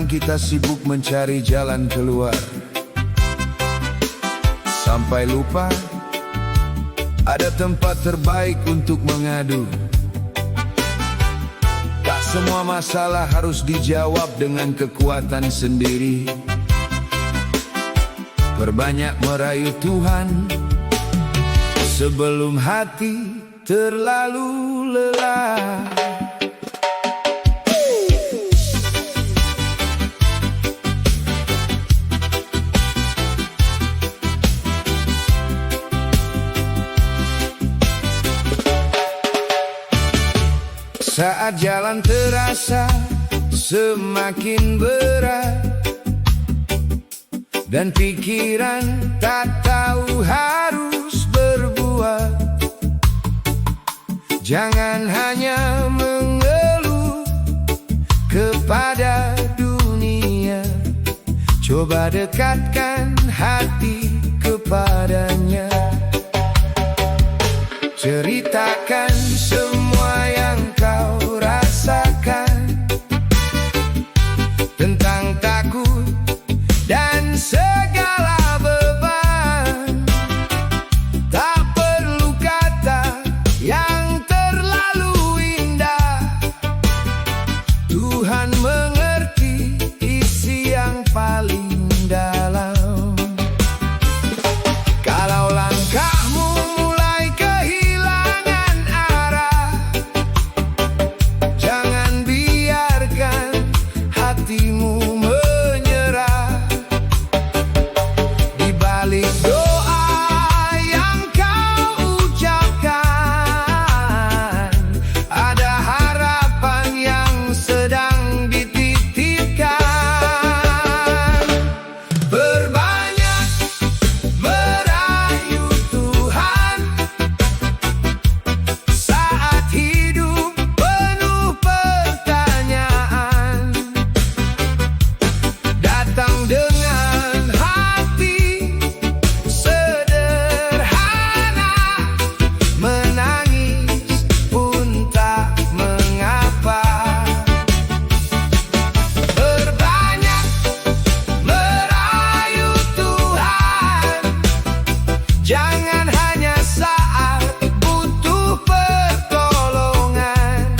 Kadang kita sibuk mencari jalan keluar, sampai lupa ada tempat terbaik untuk mengadu. Tak semua masalah harus dijawab dengan kekuatan sendiri. Perbanyak merayu Tuhan sebelum hati terlalu lelah. Saat jalan terasa semakin berat dan pikiran tak tahu harus berbuat, jangan hanya mengeluh kepada dunia. Coba dekatkan hati kepadanya. Ceritakan semua yang kau rasakan, tentang takut dan segala beban. Tak perlu kata yang terlalu indah. Tuhan mengerti isi yang paling dalam. Kalau langkahmu mulai kehilangan arah, jangan biarkan hatimu menyerah. Di balik doa yang kau ucapkan, ada harapan yang sedang dititipkan. Perbanyak merayu Tuhan saat hidup penuh pertanyaan. Datang dengan hati sederhana, menangis pun tak mengapa. Perbanyak merayu Tuhan, jangan hanya saat butuh pertolongan.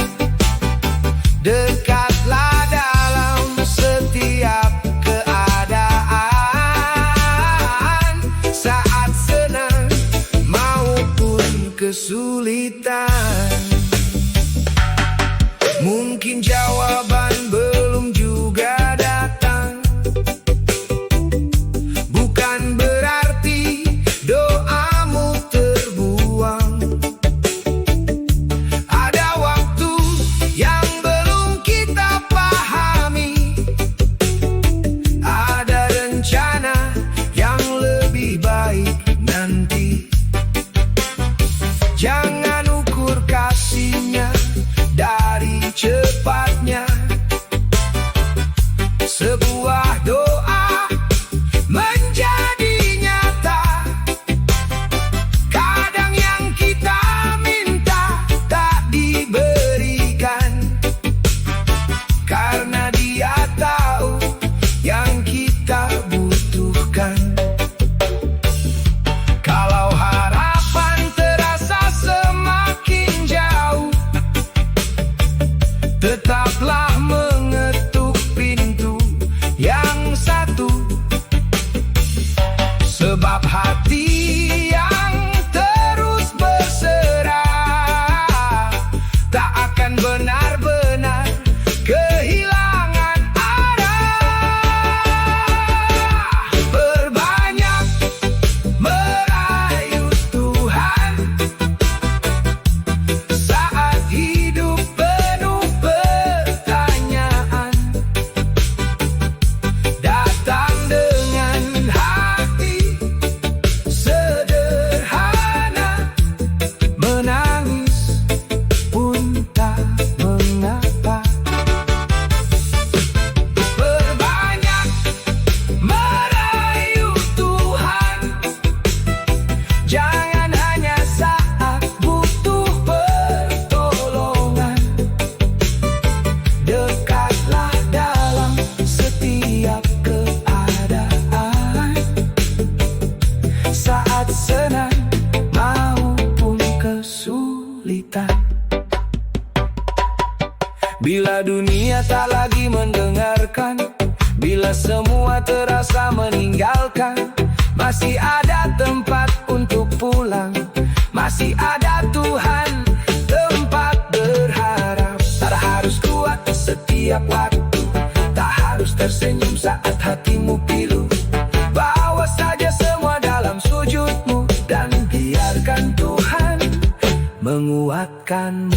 Dekatlah dalam setiap keadaan, saat senang maupun kesulitan. Mungkin jawaban belum juga datang, bukan berarti doamu terbuang. Ada waktu yang belum kita pahami, ada rencana yang lebih baik nanti. Jangan ukur kasihnya dari cepatnya. Sebuah doa menjadi nyata. Kadang yang kita minta tak diberikan, karena Dia tahu yang kita butuhkan. Kalau harapan terasa semakin jauh, tetaplah mengetuk pintu yang satu. Sebab hati yang terus berserah tak akan benar-benar kehilangan arah. Perbanyak merayu Tuhan saat hidup penuh pertanyaan. Datang dengan hati sederhana, menangis pun tak mengapa. Perbanyak merayu Tuhan, jangan hanya saat butuh pertolongan. Dekatlah dalam setiap saat senang maupun kesulitan. Bila dunia tak lagi mendengarkan, bila semua terasa meninggalkan, masih ada tempat untuk pulang, masih ada Tuhan tempat berharap. Tak harus kuat setiap waktu, tak harus tersenyum saat hatimu pilu. Bawa saja semua dalam sujudmu, dan biarkan Tuhan menguatkanmu.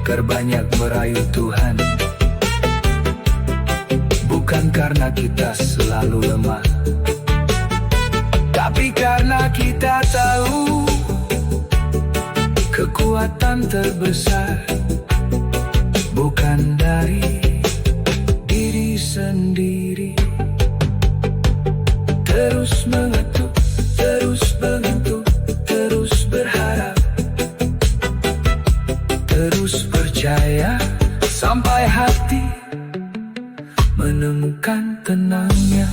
Terbanyak merayu Tuhan, bukan karena kita selalu lemah, tapi karena kita tahu kekuatan terbesar bukan dari diri sendiri. Terus mengetuk, terus mengetuk, terus berharap, terus percaya sampai hati menemukan tenangnya.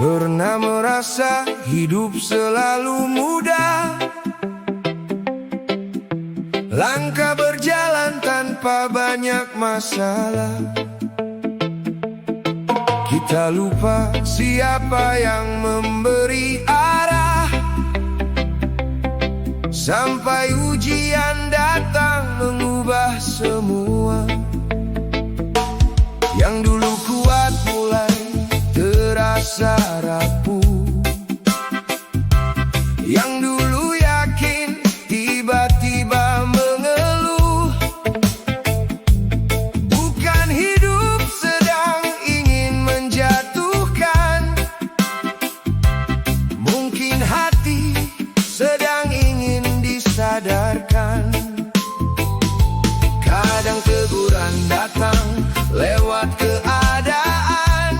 Pernah merasa hidup selalu mudah, langkah berjalan tanpa banyak masalah. Kita lupa siapa yang memberi arah, sampai ujian datang mengubah semua. Yang dulu kuat mulai terasa rapuh, yang dulu yakin tiba-tiba mengeluh. Bukan hidup sedang ingin menjatuhkan, mungkin hati sedang ingin disadarkan. Kadang teguran datang lewat keadaan,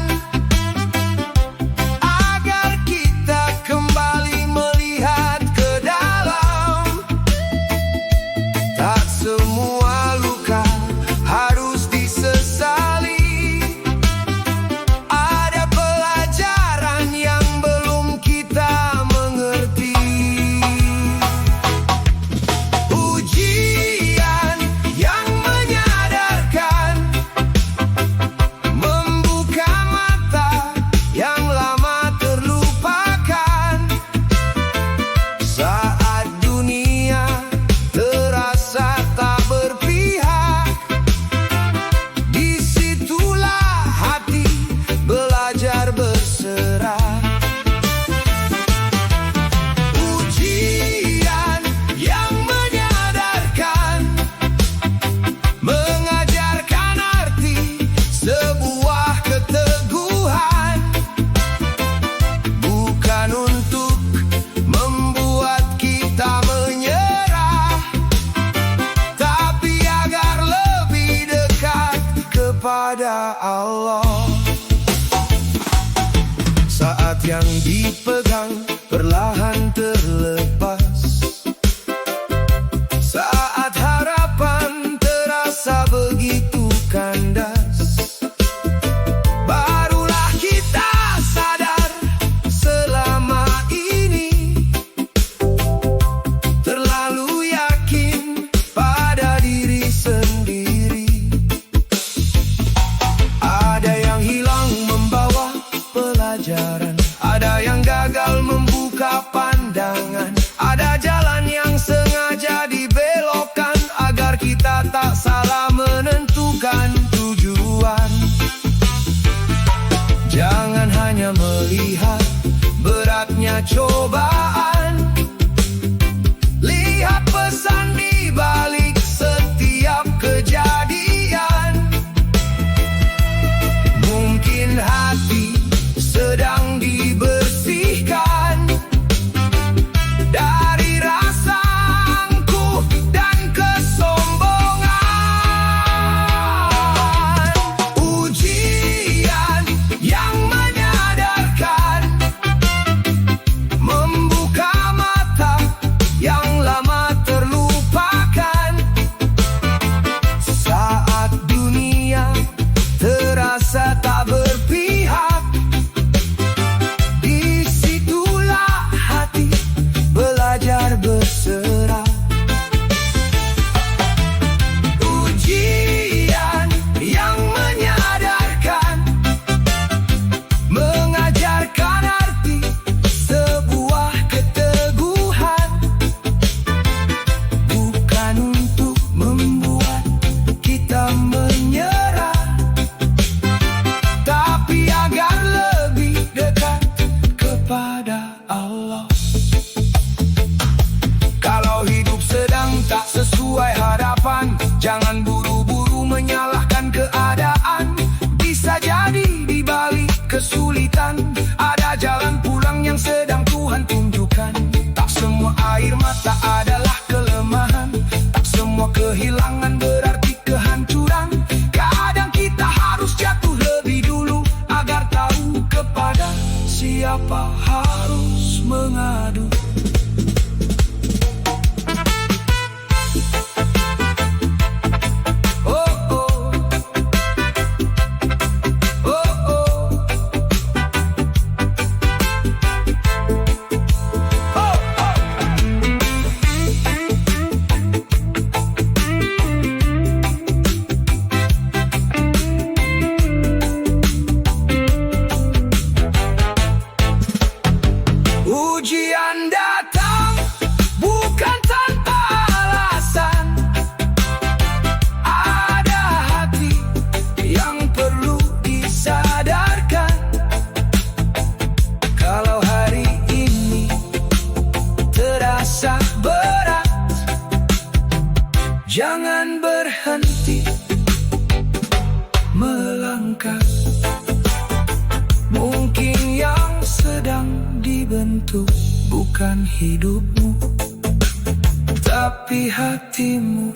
melihat beratnya cobaan. Lihat pesan di balik setiap kejadian. Mungkin hati sedang dibersihkan dari rasa angkuh dan kesombongan. Ujian yang menyadarkan, membuka mata yang lama terlupakan. Saat dunia terasa tak berpihak, disitulah hati belajar berserah. Ujian yang menyadarkan, mengajarkan arti sebuah keteguhan. Bukan untuk membuat kita menyerah, tapi agar lebih dekat kepada Allah. Kalau hidup sedang tak sesuai harapan, jangan buru-buru menyalahkan keadaan. Bisa jadi di balik kesulitan ada jalan pulang yang sedang Tuhan tunjukkan. Tak semua air mata adalah kelemahan, tak semua kehilangan berarti kehancuran. Kadang kita harus jatuh lebih dulu agar tahu kepada siapa harus mengadu. Oh oh, oh oh, oh oh. Ujian datang bukan tanpa alasan. Ada hati yang perlu disadarkan. Kalau hari ini terasa berat, jangan berhenti melangkah. Mungkin yang sedang dibentuk bukan hidupmu, tapi hatimu.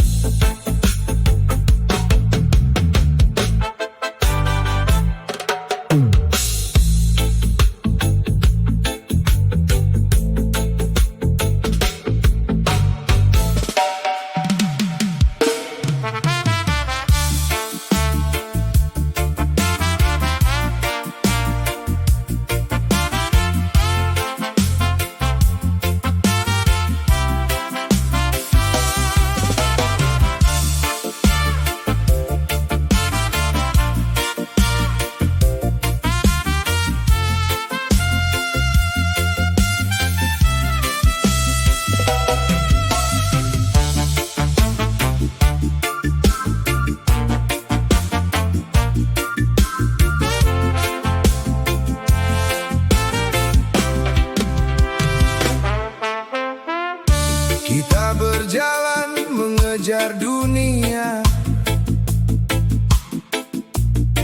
Kita berjalan mengejar dunia,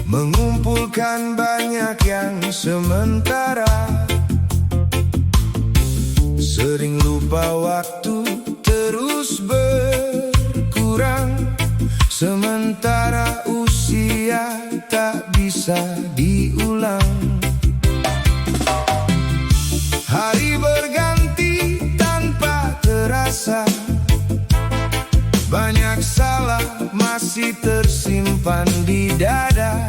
mengumpulkan banyak yang sementara. Sering lupa waktu terus berkurang, sementara usia tak bisa diulang. Hari berganti tanpa terasa, banyak salah masih tersimpan di dada.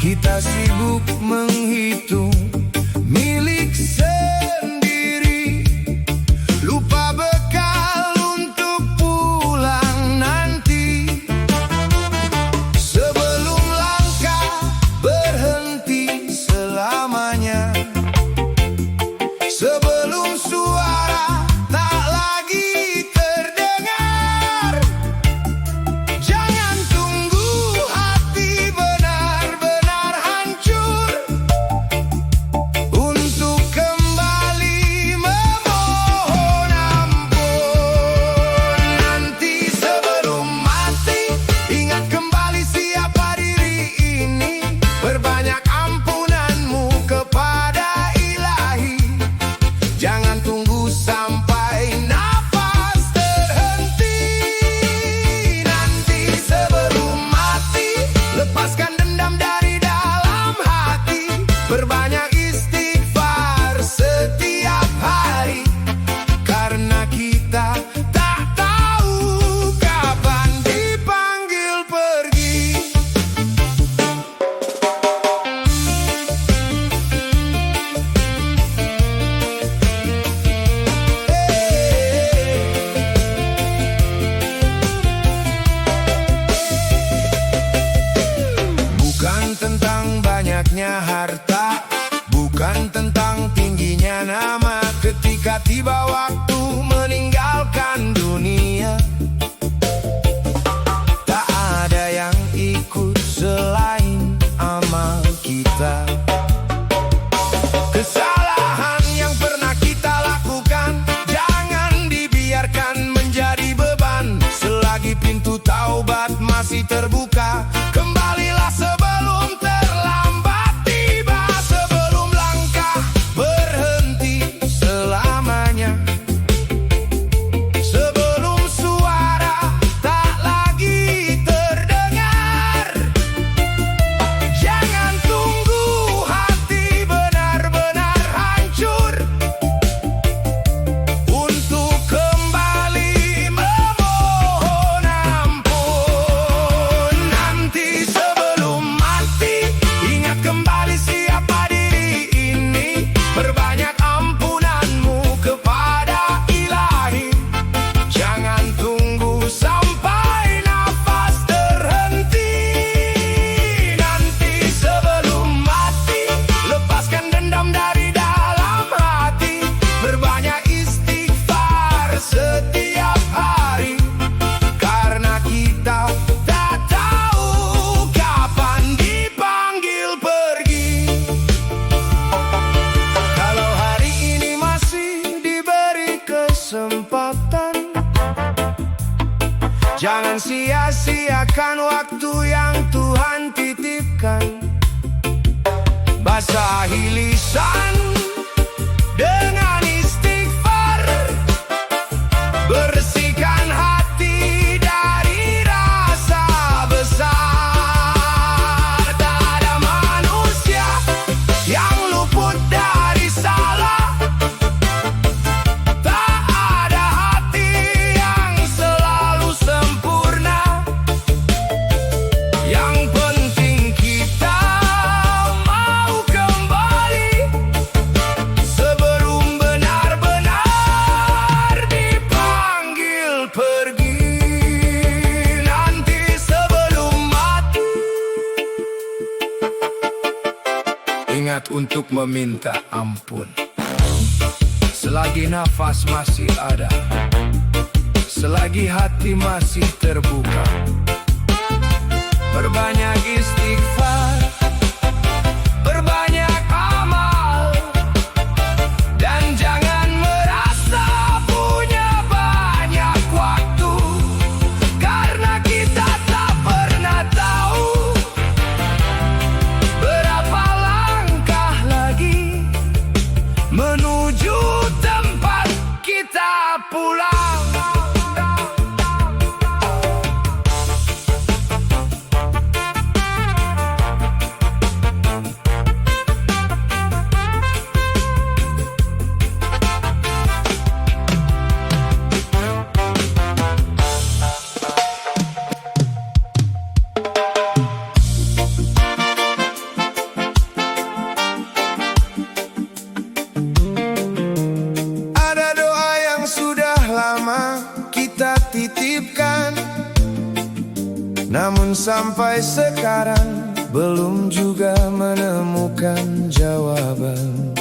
Kita sibuk menghitung milik sendiri, lupa bekal untuk pulang nanti. Sebelum langkah berhenti selamanya, sebelum suara tak lagi terdengar, jangan tunggu hati benar-benar hancur. Kenangan tentang tingginya nama ketika tiba waktu meninggalkan dunia. Tak ada yang ikut selain amal kita. Kesalahan yang pernah kita lakukan jangan dibiarkan menjadi beban. Selagi pintu taubat masih terbuka, kembalilah sebelum terlambat tiba. Sebelum langkah berhenti selamanya, sebelum suara tak lagi terdengar. Jangan tunggu hati benar-benar hancur untuk kembali memohon ampun. Nanti sebelum mati, ingat kembali siapa diri ini. Perbanyak ampunanmu kepada Ilahi. Jangan tunggu sampai nafas terhenti. Nanti sebelum mati, lepaskan dendam dari dalam hati. Berbanyak istighfar setiap hari, karena kita tak tahu kapan dipanggil pergi. Kalau hari ini masih diberi kesempatan, jangan sia-siakan waktu yang Tuhan titipkan. Basahi lisan dengan istighfar, bersihkan hati dari rasa besar. Tak ada manusia yang luput dari salah. Tak ada hati yang selalu sempurna. Yang penting kita mau kembali sebelum benar-benar dipanggil pergi. Nanti sebelum mati, ingat untuk meminta ampun. Selagi nafas masih ada, selagi hati masih terbuka, perbanyak istighfar, perbanyak amal, dan jangan merasa punya banyak waktu, karena kita tak pernah tahu berapa langkah lagi menuju tempat kita pulang. Ada doa yang sudah lama kita titipkan, namun sampai sekarang belum juga menemukan jawaban.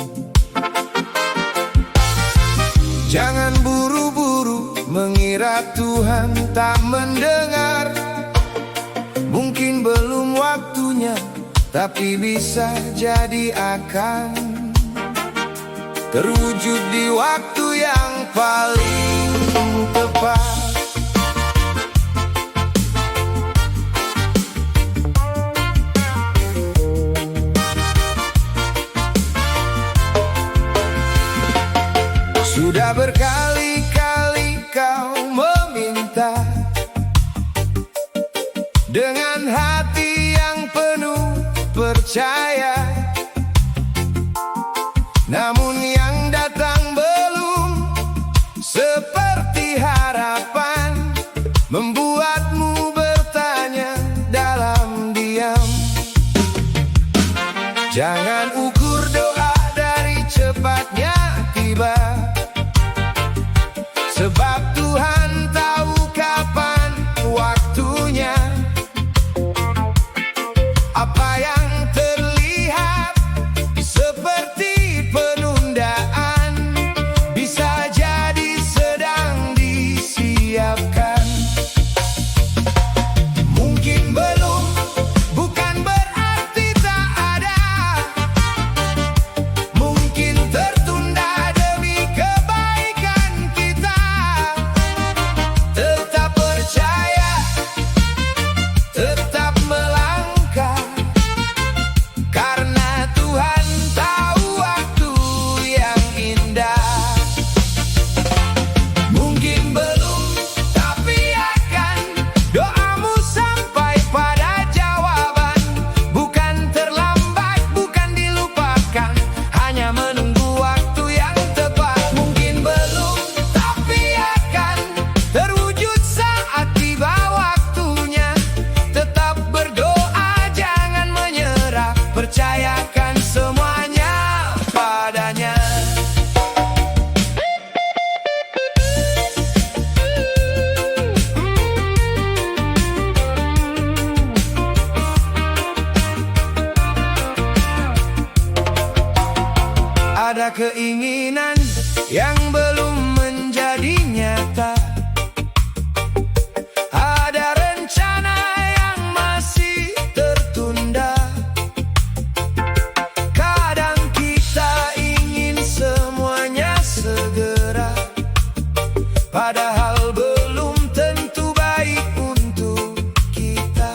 Jangan buru-buru mengira Tuhan tak mendengar. Mungkin belum waktunya, tapi bisa jadi akan terwujud di waktu yang paling tepat. Sudah berkali-kali kau meminta dengan hati yang penuh percaya, namun yang datang belum seperti harapan, membuatmu bertanya dalam diam. Jangan ukur doa dari cepatnya tiba, sebab Tuhan tahu kapan waktunya. Apa yang terlihat seperti hanya menunggu waktu yang tepat. Mungkin belum, tapi akan terwujud saat tiba waktunya. Tetap berdoa, jangan menyerah, percayakan semuanya padanya. Ada keinginan yang belum menjadi nyata, ada rencana yang masih tertunda. Kadang kita ingin semuanya segera, padahal belum tentu baik untuk kita.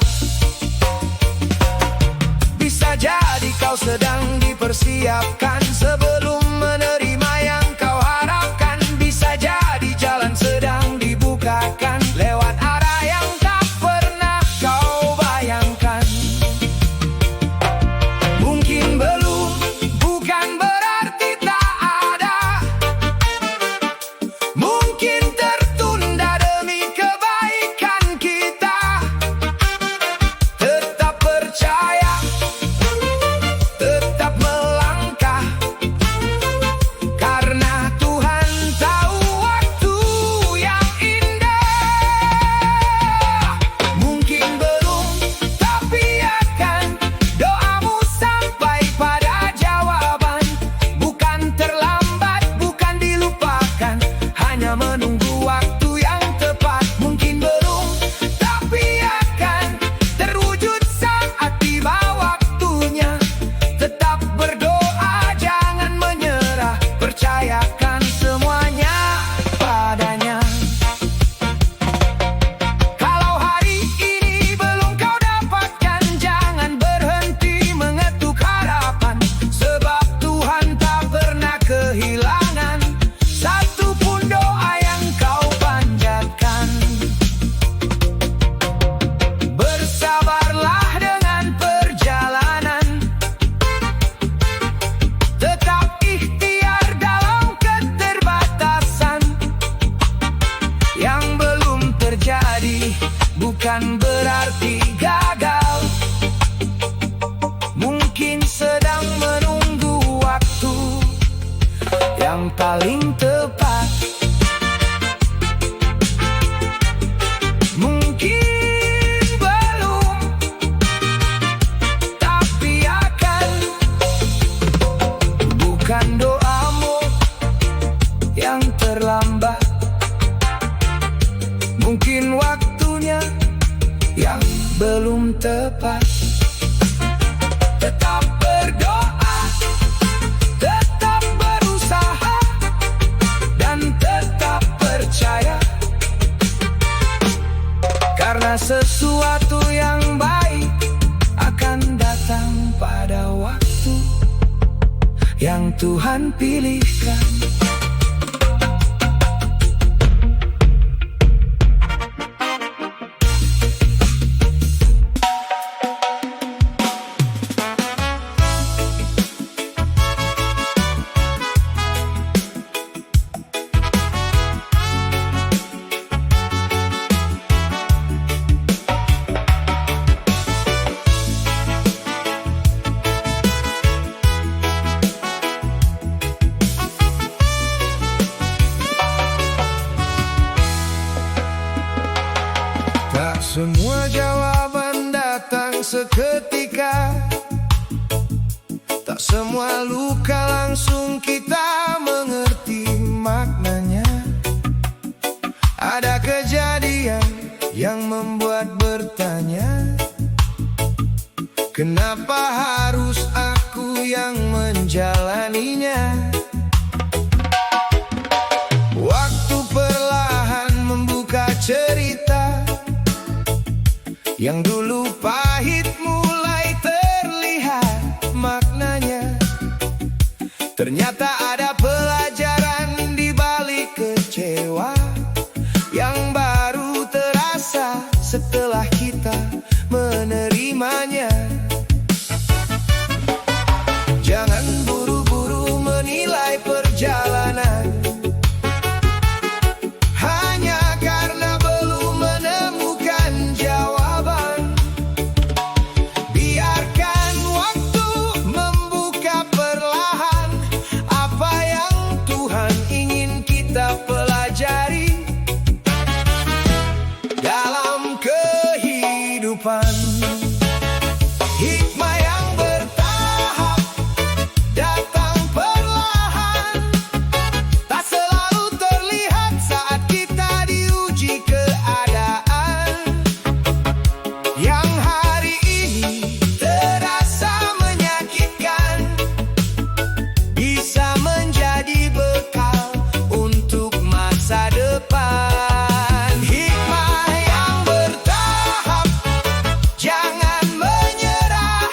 Bisa jadi kau sedang dipersiapkan sebelum menerima yang kau harapkan. Bisa jadi jalan sedang dibukakan lewat arah yang tak pernah kau bayangkan. Mungkin belum, bukan berarti tak ada. Mungkin tertunda demi kebaikan kita. Tetap percaya, tetap melangkah, karena Tuhan tahu waktu yang indah. Mungkin belum, tapi akan doamu sampai pada jawaban. Bukan terlambat, bukan dilupakan, hanya menunggu waktu yang tepat. Mungkin belum, tapi akan terwujud saat tiba waktunya. Tetap berdoa, jangan menyerah, percayakan semuanya padanya. Kalau hari ini belum kau dapatkan, jangan berhenti mengetuk harapan. Sebab Tuhan tak pernah kehilangan satupun doa yang kau panjatkan. Bersabarlah dengan perjalanan, tetap ikhtiar dalam keterbatasan. Yang belum terjadi bukan berarti gagal, mungkin sedang menunggu waktu yang paling tepat. Mungkin belum, tapi akan. Bukan doamu yang terlambat, mungkin waktunya yang belum tepat. Tetap berdoa, tetap berusaha, dan tetap percaya, karena sesuatu yang baik akan datang pada waktu yang Tuhan pilihkan. Tak semua jawaban datang seketika, tak semua luka langsung kita mengerti maknanya. Ada kejadian yang membuat bertanya, kenapa harus aku yang menjalaninya? Waktu perlahan membuka cerita yang dulu pahit, mulai terlihat maknanya. Ternyata ada pelajaran di balik kecewa yang baru terasa setelah kita menerimanya. Jangan buru-buru perjalanan. Hanya karena belum menemukan jawaban, biarkan waktu membuka perlahan apa yang Tuhan ingin kita pelajari dalam kehidupan. Hikmah yang bertahap datang perlahan, tak selalu terlihat saat kita diuji keadaan. Yang hari ini terasa menyakitkan, bisa menjadi bekal untuk masa depan. Hikmah yang bertahap, jangan menyerah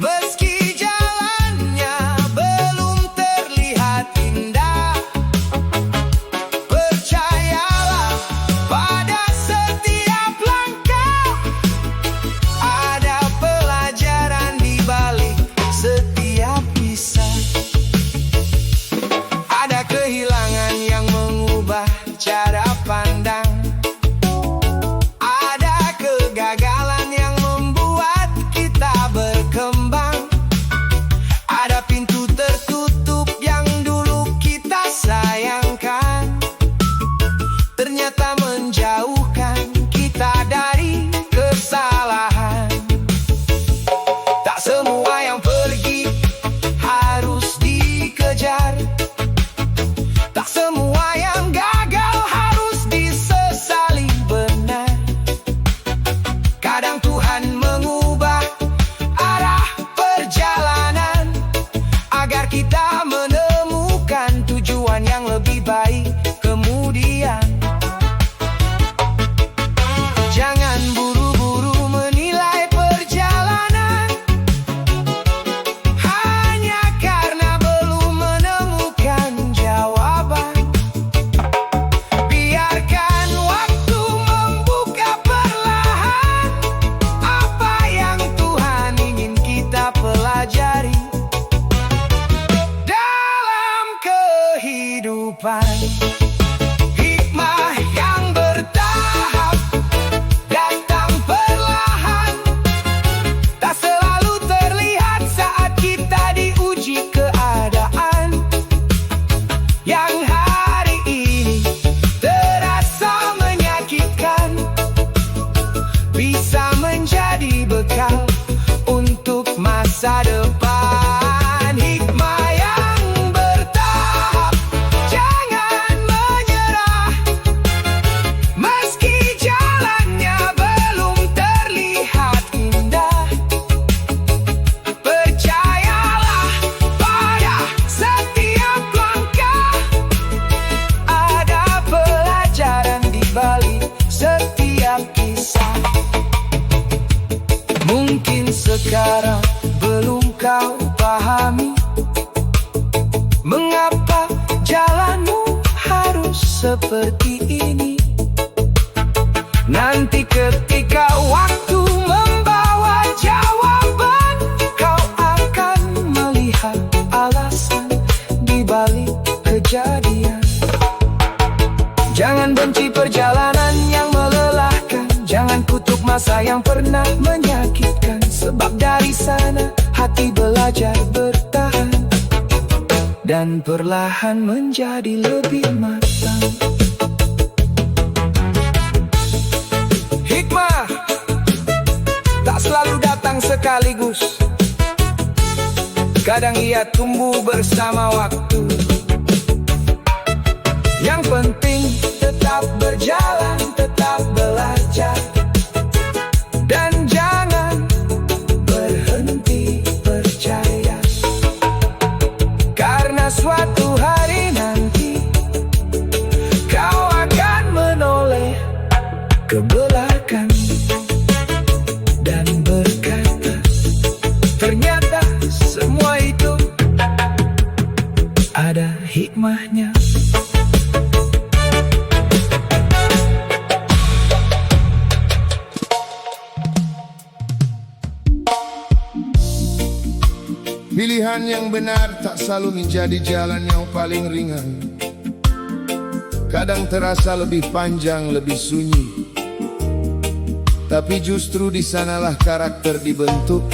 meski jalannya belum terlihat indah. Percayalah pada setiap langkah, ada pelajaran di balik setiap kisah. Ada kehilangan yang mengubah cara pandang, ada kegagalan yang membuat kita berkembang, ada pintu tertutup yang dulu kita sayangkan, ternyata menjauhkan kita dari kesalahan. Tak semua yang pergi harus dikejar, tak semua yang gagal harus disesali, benar. Kadang Tuhan mengubah arah perjalanan agar kita menemukan tujuan yang lebih baik kemudian. Jangan buru-buru menilai perjalanan hanya karena belum menemukan jawaban. Biarkan waktu membuka perlahan apa yang Tuhan ingin kita pelajari dalam kehidupan. Hikmah yang bertahap datang perlahan, tak selalu terlihat saat kita diuji keadaan. Yang hari ini terasa menyakitkan, bisa menjadi bekal untuk masa depan. Hikmah yang bertahap, jangan menyerah meski jalannya belum terlihat indah. Percayalah pada setiap langkah, ada pelajaran di balik setiap kisah. Mungkin sekarang belum kau pahami mengapa jalanmu harus seperti ini. Nanti ketika waktu membawa jawaban, kau akan melihat alasan di balik kejadian. Jangan benci perjalanan yang melelahkan, jangan kutuk masa yang pernah menyakitkan, sebab dari sana hati belajar bertahan dan perlahan menjadi lebih matang. Hikmah tak selalu datang sekaligus, kadang ia tumbuh bersama waktu. Yang penting tetap berjalan, tetap belajar, dan jangan berhenti percaya. Karena suatu hari nanti kau akan menoleh ke belakang dan berkata, ternyata semua itu ada hikmahnya. Pilihan yang benar tak selalu menjadi jalan yang paling ringan. Kadang terasa lebih panjang, lebih sunyi. Tapi justru di sanalah karakter dibentuk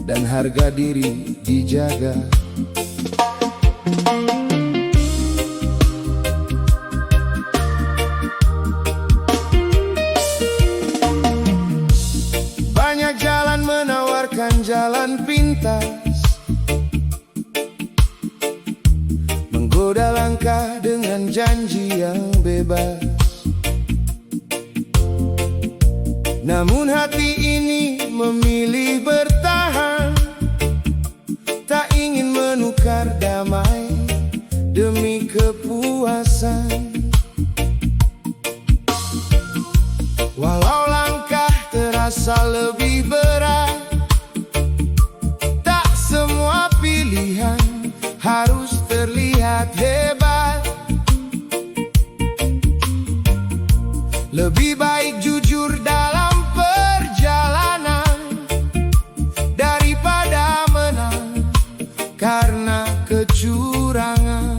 dan harga diri dijaga. Banyak jalan menawarkan jalan pintas, menggoda langkah dengan janji yang bebas. Namun hati ini memilih bertahan, tak ingin menukar damai demi kepuasan. Walau langkah terasa lebih berat, tak semua pilihan harus terlihat hebat. Lebih baik jujur dalam perjalanan daripada menang karena kecurangan.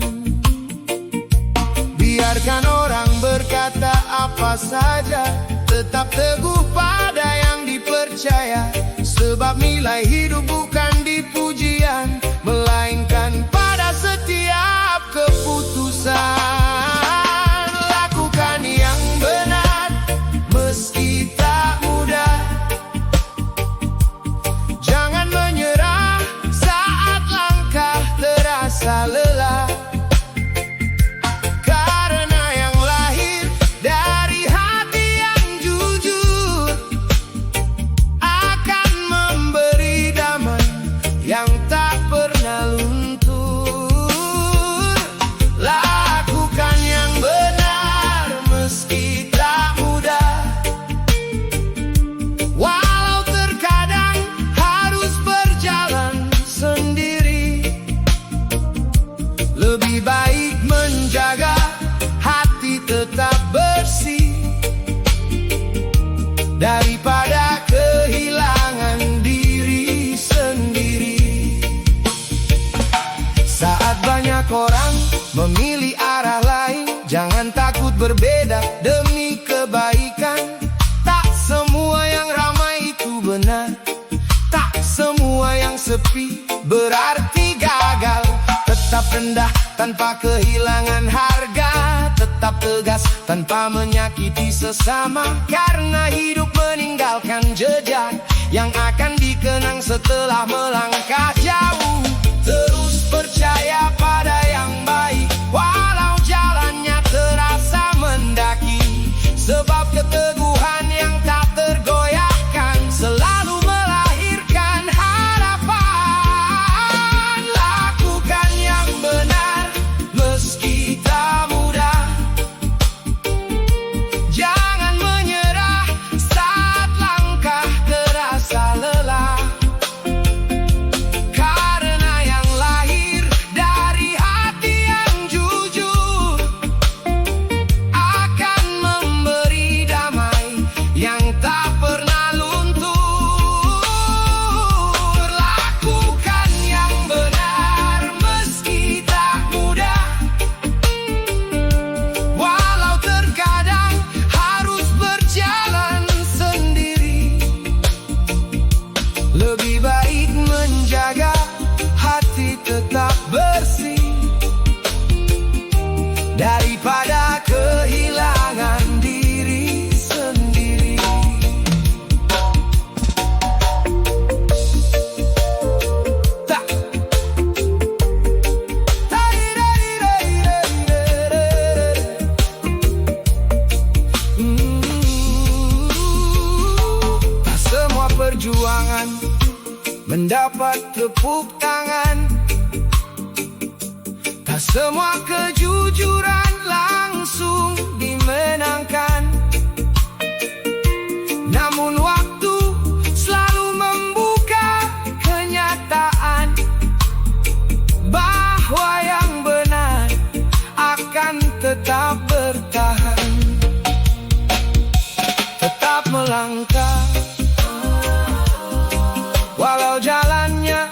Biarkan orang berkata apa saja, tetap teguh pada yang dipercaya. Sebab nilai hidup bukan di pujian, melainkan pada setiap keputusan. Lakukan yang benar meski tak mudah. Jangan menyerah saat langkah terasa lelah. Karena yang lahir dari hati yang jujur akan memberi damai yang tak pernah luntur. Lakukan yang benar meski tak mudah, walau terkadang harus berjalan sendiri. Lebih baik menjaga hati tetap bersih daripada kehilangan diri sendiri. Saat banyak orang memilih arah lain, jangan takut berbeda demi kebaikan. Tak semua yang ramai itu benar, tak semua yang sepi berarti gagal. Tetap rendah tanpa kehilangan harga, tetap tegas tanpa menyakiti sesama. Karena hidup meninggalkan jejak yang akan dikenang setelah melangkah jauh. Terus percaya pada yang baik, walau jalannya terasa mendaki. Sebab keteguhan yang tak tergoyahkan selalu melahirkan harapan. Lakukan yang benar meski tak mudah. Jangan menyerah saat langkah terasa lelah. Karena yang lahir dari hati yang jujur akan memberi damai yang tak pernah luntur. Lakukan yang benar meski tak mudah, walau terkadang harus berjalan sendiri. Lebih baik menjaga hati tetap bersih daripada kehilangan diri sendiri. Tak. Tak semua perjuangan mendapat tepuk tangan. Tak semua kejujuran langsung dimenangkan. Namun waktu selalu membuka kenyataan bahwa yang benar akan tetap bertahan. Tetap melangkah walau jalannya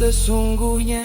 sesungguhnya.